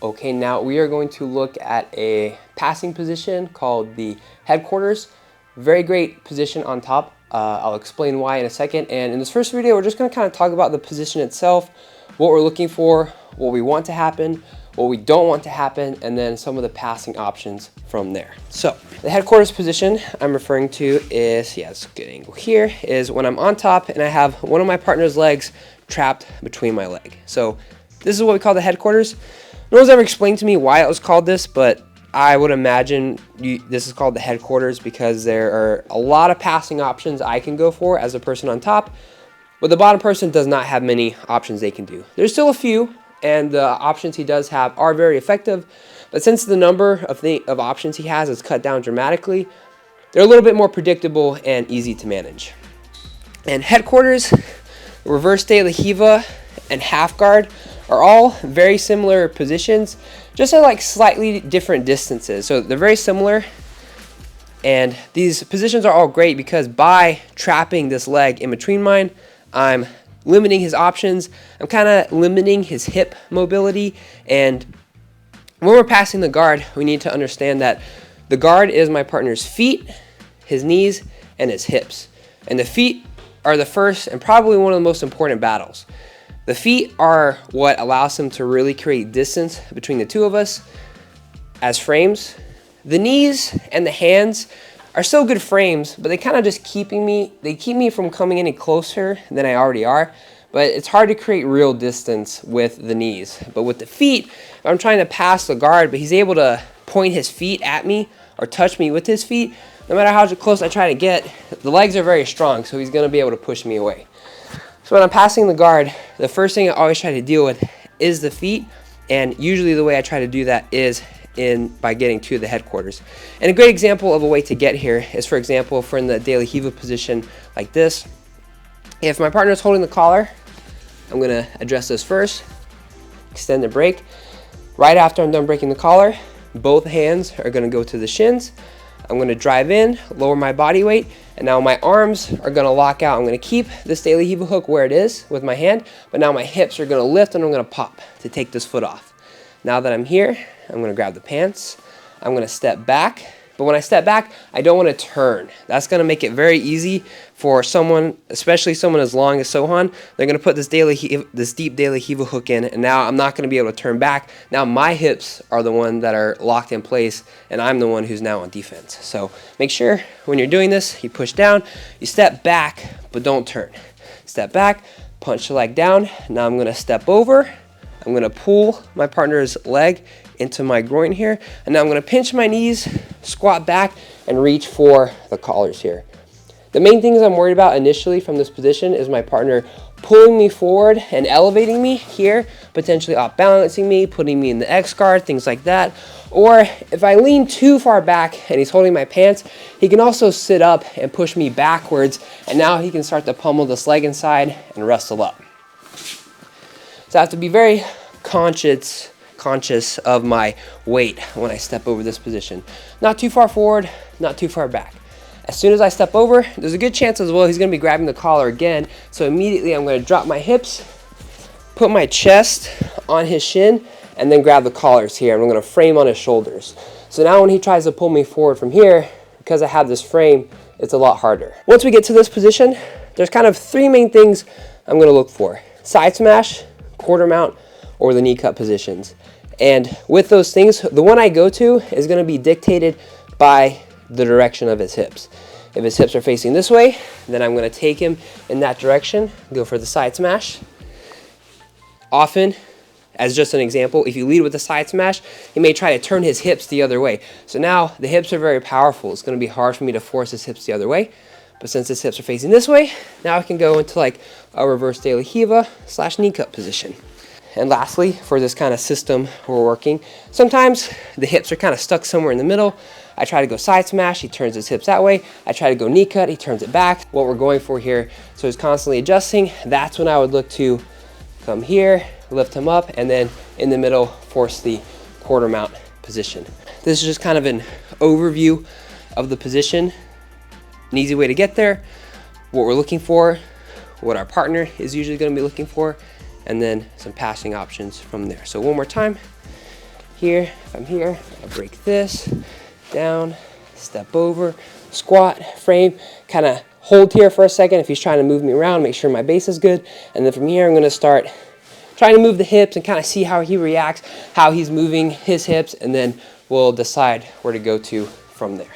Okay, now we are going to look at a passing position called the headquarters. Very great position on top. I'll explain why in a second. And in this first video, we're just going to kind of talk about the position itself, what we're looking for, what we want to happen, what we don't want to happen, and then some of the passing options from there. So the headquarters position I'm referring to is, it's a good angle here, is when I'm on top and I have one of my partner's legs trapped between my leg. So this is what we call the headquarters. No one's ever explained to me why it was called this, but I would imagine this is called the headquarters because there are a lot of passing options I can go for as a person on top, but the bottom person does not have many options they can do. There's still a few, and the options he does have are very effective, but since the number of options he has is cut down dramatically, they're a little bit more predictable and easy to manage. And headquarters, reverse de la Hiva, and half guard are all very similar positions, just at like slightly different distances. So they're very similar, and these positions are all great because by trapping this leg in between mine, I'm limiting his options. I'm kind of limiting his hip mobility. And when we're passing the guard, we need to understand that the guard is my partner's feet, his knees, and his hips. And the feet are the first and probably one of the most important battles. The feet are what allows him to really create distance between the two of us as frames. The knees and the hands are still good frames, but they kind of just keep me from coming any closer than I already are. But it's hard to create real distance with the knees. But with the feet, if I'm trying to pass the guard, but he's able to point his feet at me or touch me with his feet, no matter how close I try to get, the legs are very strong, so he's going to be able to push me away. So when I'm passing the guard, the first thing I always try to deal with is the feet, and usually the way I try to do that is by getting to the headquarters. And a great example of a way to get here is, for example, if we're in the de la Hiva position like this. If my partner is holding the collar, I'm going to address this first, extend the break. Right after I'm done breaking the collar, both hands are going to go to the shins. I'm going to drive in, lower my body weight, and now my arms are going to lock out. I'm going to keep this de la Hiva hook where it is with my hand, but now my hips are going to lift and I'm going to pop to take this foot off. Now that I'm here, I'm going to grab the pants. I'm going to step back, but when I step back, I don't want to turn. That's going to make it very easy for someone, especially someone as long as Sohan. They're going to put this deep de la Hiva hook in, and now I'm not going to be able to turn back. Now my hips are the one that are locked in place, and I'm the one who's now on defense. So make sure when you're doing this, you push down, you step back, but don't turn. Step back, punch the leg down. Now I'm going to step over. I'm going to pull my partner's leg into my groin here, and now I'm going to pinch my knees, squat back, and reach for the collars here. The main things I'm worried about initially from this position is my partner pulling me forward and elevating me here, potentially off balancing me, putting me in the X guard, things like that. Or if I lean too far back and he's holding my pants, he can also sit up and push me backwards, and now he can start to pummel this leg inside and wrestle up. So I have to be very conscious of my weight when I step over this position. Not too far forward, not too far back. As soon as I step over, there's a good chance as well he's going to be grabbing the collar again. So immediately I'm going to drop my hips, put my chest on his shin, and then grab the collars here. And I'm going to frame on his shoulders. So now when he tries to pull me forward from here, because I have this frame, it's a lot harder. Once we get to this position, there's kind of three main things I'm going to look for: side smash, quarter mount, or the knee cut positions. And with those things, the one I go to is going to be dictated by the direction of his hips. If his hips are facing this way, then I'm going to take him in that direction, go for the side smash. Often, as just an example, if you lead with the side smash, he may try to turn his hips the other way. So now the hips are very powerful. It's going to be hard for me to force his hips the other way. But since his hips are facing this way, now I can go into like a reverse de la Hiva / knee cut position. And lastly, for this kind of system we're working, sometimes the hips are kind of stuck somewhere in the middle. I try to go side smash, he turns his hips that way. I try to go knee cut, he turns it back. What we're going for here, so he's constantly adjusting. That's when I would look to come here, lift him up, and then in the middle, force the quarter mount position. This is just kind of an overview of the position. An easy way to get there, what we're looking for, what our partner is usually going to be looking for, and then some passing options from there. So one more time. here, if I'm here, I break this, down, step over, squat, frame, kind of hold here for a second if he's trying to move me around, make sure my base is good, and then from here I'm going to start trying to move the hips and kind of see how he reacts, how he's moving his hips, and then we'll decide where to go to from there.